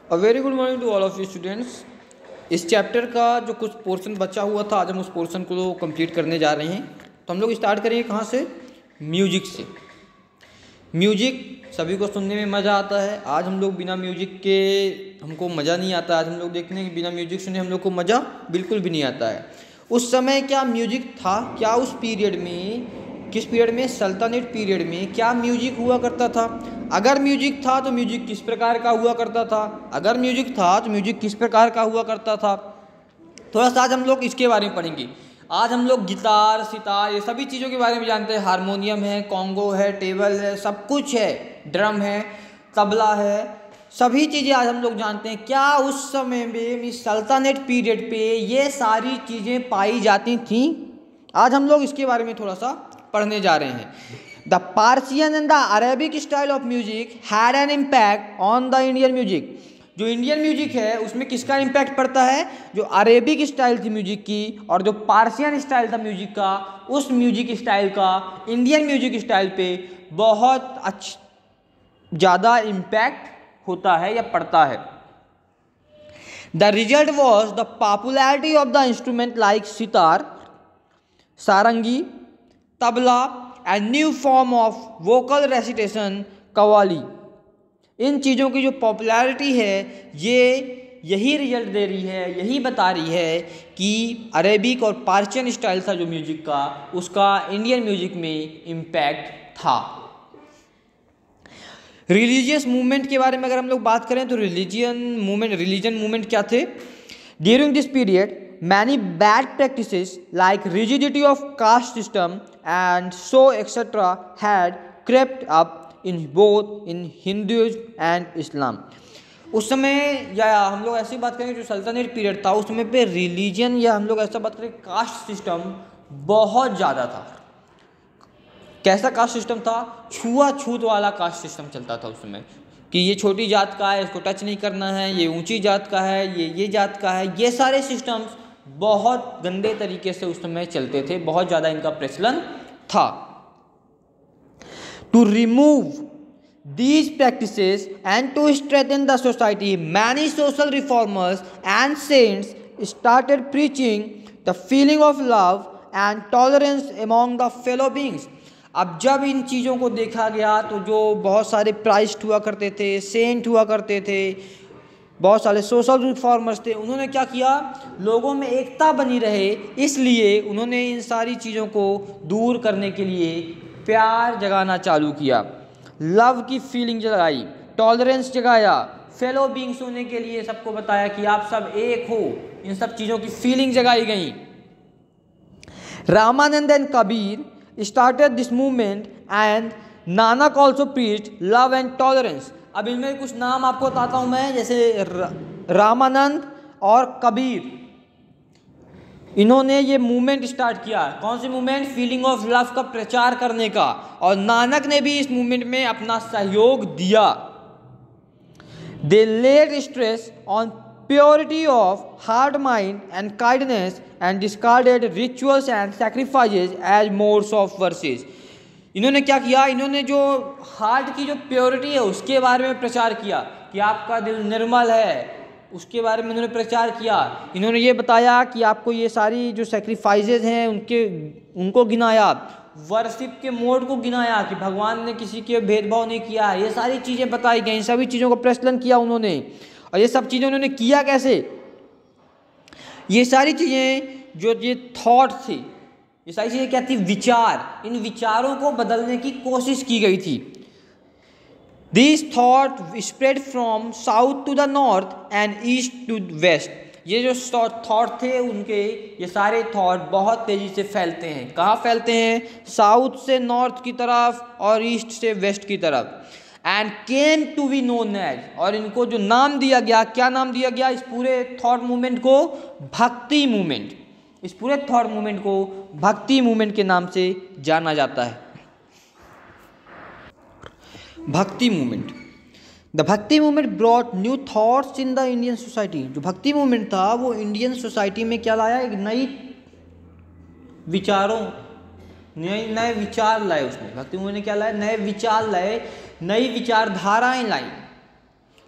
A very good morning to all of you students. इस chapter का जो कुछ पोर्शन बचा हुआ था, आज हम उस पोर्शन को कंप्लीट करने जा रहे हैं। तो हम लोग स्टार्ट करेंगे कहाँ से? म्यूजिक से। म्यूजिक सभी को सुनने में मज़ा आता है। आज हम लोग बिना म्यूजिक के हमको मज़ा नहीं आता। आज हम लोग देखते हैं कि बिना म्यूजिक सुने हम लोग को मज़ा बिल्कुल भी नहीं आता है। उस समय क्या म्यूजिक था? क्या उस पीरियड में, किस पीरियड में? सल्तनत पीरियड में क्या म्यूजिक हुआ करता था? अगर म्यूजिक था तो म्यूजिक किस प्रकार का हुआ करता था? अगर म्यूजिक था तो म्यूजिक किस प्रकार का हुआ करता था? थोड़ा सा आज हम लोग इसके बारे में पढ़ेंगे। आज हम लोग गिटार, सितार, ये सभी चीज़ों के बारे में जानते हैं। हारमोनियम है, कॉन्गो है, टेबल है, सब कुछ है, ड्रम है, तबला है, सभी चीज़ें आज हम लोग जानते हैं। क्या उस समय में, इस सल्तनत पीरियड पे ये सारी चीज़ें पाई जाती थीं? आज हम लोग इसके बारे में थोड़ा सा पढ़ने जा रहे हैं। The Persian and the Arabic style of music had an impact on the Indian music. जो इंडियन म्यूजिक है उसमें किसका इम्पैक्ट पड़ता है? जो अरेबिक स्टाइल थी म्यूजिक की और जो पार्सियन स्टाइल था म्यूजिक का, उस म्यूजिक स्टाइल का इंडियन म्यूजिक स्टाइल पे बहुत ज़्यादा इम्पैक्ट होता है या पड़ता है। The result was the popularity of the instrument like sitar, sarangi, tabla and new form of vocal recitation, qawwali. इन चीज़ों की जो पॉपुलैरिटी है ये यही रिजल्ट दे रही है, यही बता रही है कि अरेबिक और पार्शियन स्टाइल था जो म्यूजिक का, उसका इंडियन म्यूजिक में इम्पैक्ट था। रिलीजियस मूवमेंट के बारे में अगर हम लोग बात करें तो रिलीजन मूवमेंट क्या थे? During this period many bad practices like rigidity of caste system and so etc had crept up in both in Hinduism and Islam। उस समय, या हम लोग ऐसी बात करें जो सल्तनत पीरियड था उस समय पे रिलीजन, या हम लोग ऐसा बात करें कास्ट सिस्टम बहुत ज़्यादा था। कैसा कास्ट सिस्टम था? छुआछूत वाला कास्ट सिस्टम चलता था उस समय कि ये छोटी जात का है, इसको टच नहीं करना है, ये ऊंची जात का है, ये जात का है। ये सारे सिस्टम्स बहुत गंदे तरीके से उस समय चलते थे, बहुत ज़्यादा इनका प्रचलन था। To remove these practices and to strengthen the society many social reformers and saints started preaching the feeling of love and tolerance among the fellow beings. अब जब इन चीज़ों को देखा गया तो जो बहुत सारे प्राइस्ट हुआ करते थे, सेंट हुआ करते थे, बहुत सारे सोशल रिफॉर्मर्स थे, उन्होंने क्या किया? लोगों में एकता बनी रहे इसलिए उन्होंने इन सारी चीज़ों को दूर करने के लिए प्यार जगाना चालू किया, लव की फीलिंग जगाई, टॉलरेंस जगाया, फेलो बींग्स होने के लिए सबको बताया कि आप सब एक हो। इन सब चीज़ों की फीलिंग जगाई गई। Ramanand and Kabir started this movement and Nanak also preached love and tolerance. अब इनमें कुछ नाम आपको बताता हूँ मैं, जैसे रामानंद और कबीर, इन्होंने ये मूवमेंट स्टार्ट किया। कौन सी मूवमेंट? फीलिंग ऑफ लव का प्रचार करने का। और नानक ने भी इस मूवमेंट में अपना सहयोग दिया। They led stress on purity of heart, mind and kindness and discarded rituals and sacrifices as modes of worship. इन्होंने क्या किया? इन्होंने जो हार्ट की जो प्योरिटी है उसके बारे में प्रचार किया कि आपका दिल निर्मल है, उसके बारे में इन्होंने प्रचार किया। इन्होंने ये बताया कि आपको ये सारी जो सैक्रिफाइसेस हैं उनको गिनाया, वर्शिप के मोड को गिनाया कि भगवान ने किसी के भेदभाव नहीं किया। ये सारी चीज़ें बताई गई, सभी चीज़ों का प्रचलन किया उन्होंने। और ये सब चीज़ें उन्होंने किया कैसे? ये सारी चीज़ें जो ये थॉट थी, ये सारी चीज़ें क्या थी? विचार। इन विचारों को बदलने की कोशिश की गई थी। This thought spread from south to the north and east to west. ये जो थॉट थे उनके, ये सारे थॉट बहुत तेज़ी से फैलते हैं। कहाँ फैलते हैं? साउथ से नॉर्थ की तरफ और ईस्ट से वेस्ट की तरफ। And came to be known as, और इनको जो नाम दिया गया, क्या नाम दिया गया इस पूरे थॉट मूवमेंट को? भक्ति मूवमेंट। इस पूरे थॉट मूवमेंट को भक्ति मूवमेंट के नाम से जाना जाता है। भक्ति movement. The Bhakti movement brought new thoughts in the Indian society. जो भक्ति मूवमेंट था वो इंडियन सोसाइटी में क्या लाया? एक नए विचार लाए उसने। भक्ति मूवमेंट ने क्या लाया? नए विचार लाए, नई विचारधाराएं लाई।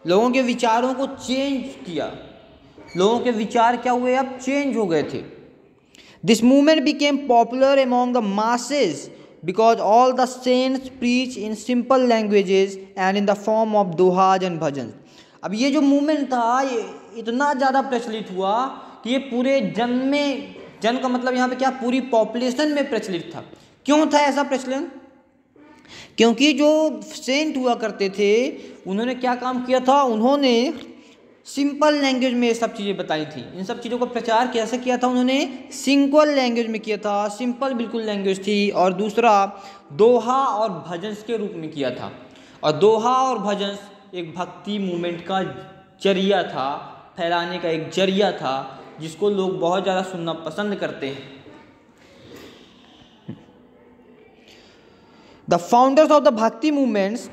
लोगों के विचारों को चेंज किया, लोगों के विचार क्या हुए, अब चेंज हो गए थे। This movement became popular among the masses because all the saints preach in simple languages and in the form of dohas and bhajan. अब ये जो मूवमेंट था ये इतना ज़्यादा प्रचलित हुआ कि ये पूरे जन का मतलब यहाँ पे क्या, पूरी पॉपुलेशन में प्रचलित था। क्यों था ऐसा प्रचलन? क्योंकि जो सेंट हुआ करते थे उन्होंने क्या काम किया था, उन्होंने सिंपल लैंग्वेज में ये सब चीज़ें बताई थी। इन सब चीज़ों का प्रचार कैसे किया था उन्होंने? सिंपल लैंग्वेज में किया था, सिंपल बिल्कुल लैंग्वेज थी। और दूसरा दोहा और भजन के रूप में किया था। और दोहा और भजन एक भक्ति मूवमेंट का जरिया था, फैलाने का एक जरिया था जिसको लोग बहुत ज़्यादा सुनना पसंद करते हैं। The founders of the Bhakti movements,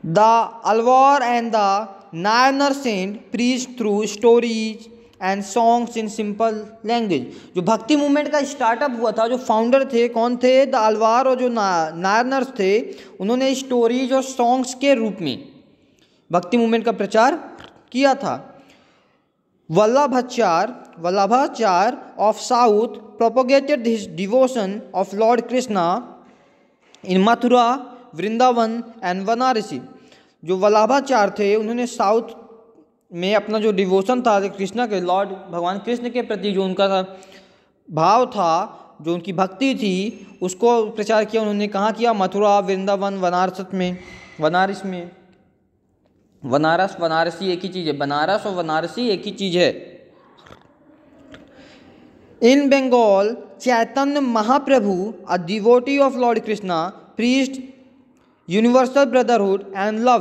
the Alvar and the Nayanar saint preach through stories and songs in simple language. जो भक्ति मूवमेंट का स्टार्टअप हुआ था, जो फाउंडर थे कौन थे? द अलवार और जो नायनर्स थे, उन्होंने स्टोरीज और सॉन्ग्स के रूप में भक्ति मूवमेंट का प्रचार किया था। Vallabhacharya of south propagated his devotion of Lord Krishna in Mathura, Vrindavan and Banarasi. जो वल्लभाचार्य थे उन्होंने साउथ में अपना जो डिवोशन था कृष्णा के, लॉर्ड भगवान कृष्ण के प्रति जो उनका भाव था, जो उनकी भक्ति थी, उसको प्रचार किया। उन्होंने कहाँ किया? मथुरा, वृंदावन, बनारस में। बनारसी एक ही चीज़ है, बनारस और बनारसी एक ही चीज़ है। In Bengal Chaitanya Mahaprabhu, a devotee of Lord Krishna, preached universal brotherhood and love.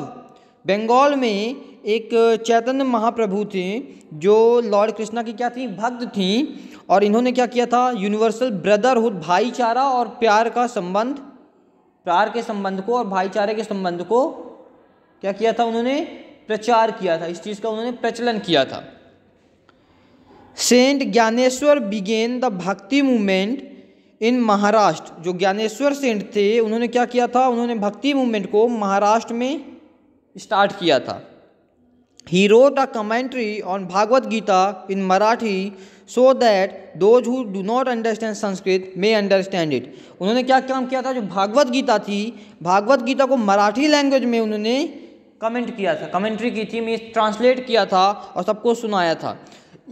Bengal में एक चैतन्य महाप्रभु थे जो लॉर्ड कृष्णा की क्या थी? भक्त थी। और इन्होंने क्या किया था? यूनिवर्सल ब्रदरहुड, भाईचारा और प्यार के संबंध को और भाईचारे के संबंध को क्या किया था? उन्होंने प्रचार किया था, इस चीज़ का उन्होंने प्रचलन किया था। Saint Dnyaneshwar begin the Bhakti movement in Maharashtra. जो ज्ञानेश्वर सेंट थे उन्होंने क्या किया था? उन्होंने भक्ति मूवमेंट को महाराष्ट्र में स्टार्ट किया था। He wrote a commentary on Bhagavad Gita in Marathi so that those who do not understand Sanskrit may understand it. उन्होंने क्या काम किया था? जो भागवत गीता थी, भागवत गीता को मराठी लैंग्वेज में उन्होंने कमेंट किया था, कमेंट्री की थी, मीन्स ट्रांसलेट किया था और सबको सुनाया था।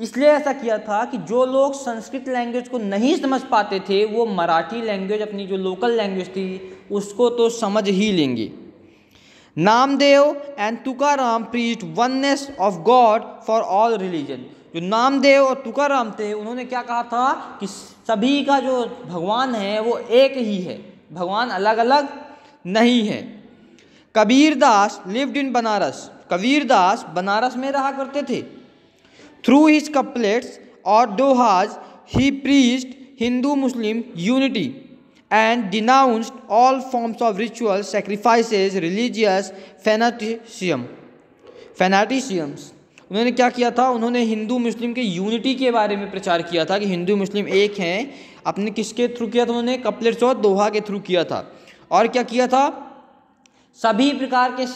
इसलिए ऐसा किया था कि जो लोग संस्कृत लैंग्वेज को नहीं समझ पाते थे वो मराठी लैंग्वेज, अपनी जो लोकल लैंग्वेज थी, उसको तो समझ ही लेंगे। Namdev and Tukaram preached oneness of God for all religion. जो नामदेव और तुकाराम थे उन्होंने क्या कहा था कि सभी का जो भगवान है वो एक ही है, भगवान अलग अलग नहीं है। Kabirdas lived in Banaras. कबीरदास बनारस में रहा करते थे। थ्रू हिज कपलेट्स और dohas he preached Hindu Muslim unity and denounced all forms of ritual sacrifices, religious fanaticisms। उन्होंने क्या किया था? उन्होंने हिंदू मुस्लिम के यूनिटी के बारे में प्रचार किया था कि हिंदू मुस्लिम एक हैं। अपने किसके थ्रू किया था? उन्होंने कपलेट्स और दोहा के थ्रू किया था। और क्या किया था? सभी प्रकार के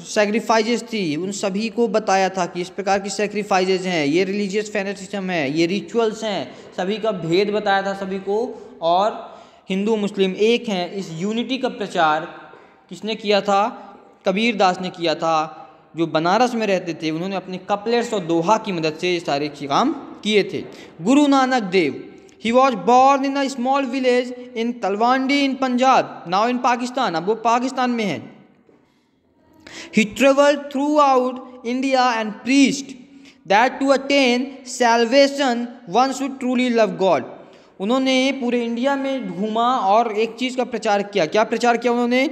सैक्रिफाइजेस थी, उन सभी को बताया था कि इस प्रकार की सैक्रिफाइजेस हैं, ये रिलीजियस फैनेटिज्म है, ये रिचुअल्स हैं, सभी का भेद बताया था सभी को। और हिंदू मुस्लिम एक हैं, इस यूनिटी का प्रचार किसने किया था? कबीरदास ने किया था। जो बनारस में रहते थे उन्होंने अपने कपलेट्स और दोहा की मदद से ये सारे काम किए थे। Guru Nanak Dev, he was born in a small village in Talwandi in Punjab, now in Pakistan। अब वो पाकिस्तान में है। He traveled throughout India and preached that to attain salvation one should truly love God। उन्होंने पूरे इंडिया में घूमा और एक चीज़ का प्रचार किया। क्या प्रचार किया उन्होंने?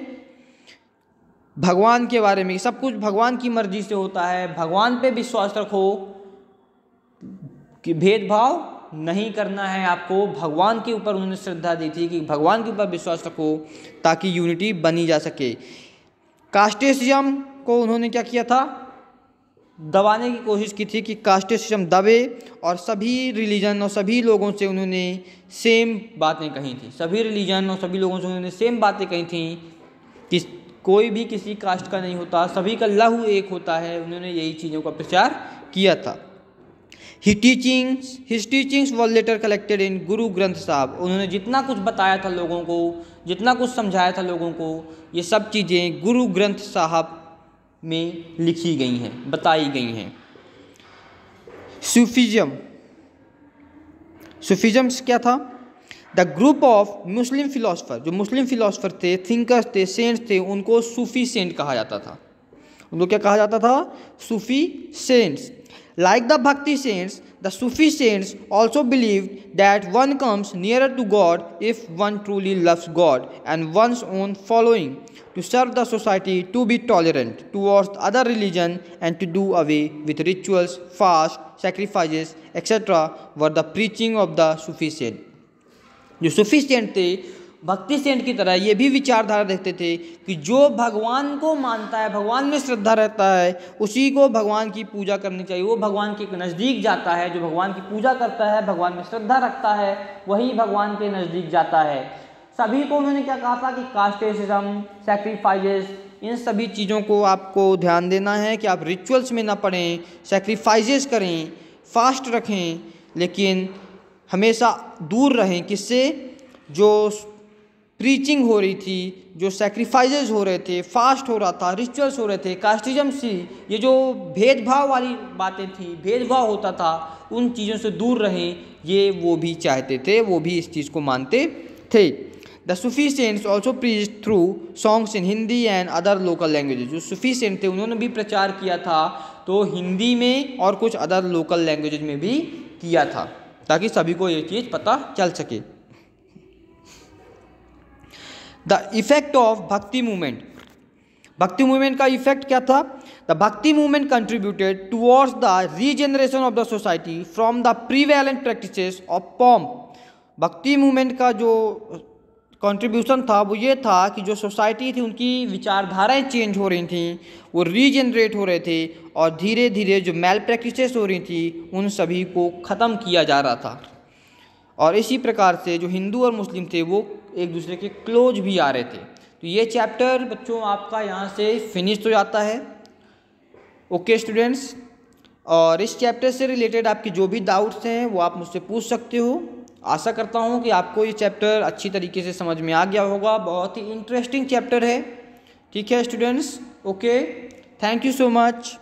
भगवान के बारे में, सब कुछ भगवान की मर्जी से होता है, भगवान पे विश्वास रखो, कि भेदभाव नहीं करना है आपको। भगवान के ऊपर उन्होंने श्रद्धा दी थी कि भगवान के ऊपर विश्वास रखो ताकि यूनिटी बनी जा सके। कास्टेसिज्म को उन्होंने क्या किया था? दबाने की कोशिश की थी कि कास्टेसिज्म दबे, और सभी रिलीजन और सभी लोगों से उन्होंने सेम बातें कही थी। सभी रिलीजन और सभी लोगों से उन्होंने सेम बातें कही थी कि कोई भी किसी कास्ट का नहीं होता, सभी का लहू एक होता है। उन्होंने यही चीज़ों का प्रचार किया था। His teachings were later collected in Guru Granth साहब। उन्होंने जितना कुछ बताया था लोगों को, जितना कुछ समझाया था लोगों को, ये सब चीज़ें गुरु ग्रंथ साहब में लिखी गई हैं, बताई गई हैं। सूफिज्म क्या था? The group of Muslim philosopher, जो मुस्लिम फिलोसफर थे, थिंकर्स थे, सेंट्स थे, उनको सूफी सेंट कहा जाता था। उनको क्या कहा जाता था? सूफी cents. Like the Bhakti saints, the Sufi saints also believed that one comes nearer to God if one truly loves God and one's own following, to serve the society, to be tolerant towards other religion, and to do away with rituals, fast, sacrifices, etc. were the preaching of the Sufi saint. जो Sufi saint थे, भक्ति Saint की तरह ये भी विचारधारा देखते थे कि जो भगवान को मानता है, भगवान में श्रद्धा रहता है, उसी को भगवान की पूजा करनी चाहिए। वो भगवान के नज़दीक जाता है, जो भगवान की पूजा करता है, भगवान में श्रद्धा रखता है, वही भगवान के नज़दीक जाता है। सभी को उन्होंने क्या कहा था कि कास्टेसिज्म, सैक्रिफाइसेस, इन सभी चीज़ों को आपको ध्यान देना है कि आप रिचुअल्स में ना पड़ें, सैक्रिफाइसेस करें, फास्ट रखें, लेकिन हमेशा दूर रहें किससे? जो प्रीचिंग हो रही थी, जो सैक्रिफाइसेस हो रहे थे, फास्ट हो रहा था, रिचुअल्स हो रहे थे, कास्टिज्म सी, ये जो भेदभाव वाली बातें थी, भेदभाव होता था, उन चीज़ों से दूर रहें, ये वो भी चाहते थे, वो भी इस चीज़ को मानते थे। The Sufi cents also preached through songs in Hindi and other local languages. जो सूफी सेंट थे उन्होंने भी प्रचार किया था, तो हिंदी में और कुछ अदर लोकल लैंग्वेजेज में भी किया था, ताकि सभी को ये चीज़ पता चल सके। The effect of Bhakti movement. Bhakti movement का इफेक्ट क्या था? The Bhakti movement contributed towards the regeneration of the society from the prevalent practices of pomp. Bhakti movement का जो कंट्रीब्यूशन था वो ये था कि जो सोसाइटी थी उनकी विचारधाराएं चेंज हो रही थी, वो रीजनरेट हो रहे थे, और धीरे धीरे जो मैल प्रैक्टिसेस हो रही थी उन सभी को ख़त्म किया जा रहा था। और इसी प्रकार से जो हिंदू और मुस्लिम थे वो एक दूसरे के क्लोज भी आ रहे थे। तो ये चैप्टर बच्चों आपका यहाँ से फिनिश हो जाता है। ओके स्टूडेंट्स, और इस चैप्टर से रिलेटेड आपके जो भी डाउट्स हैं वो आप मुझसे पूछ सकते हो। आशा करता हूँ कि आपको ये चैप्टर अच्छी तरीके से समझ में आ गया होगा। बहुत ही इंटरेस्टिंग चैप्टर है। ठीक है students, okay, thank you so much.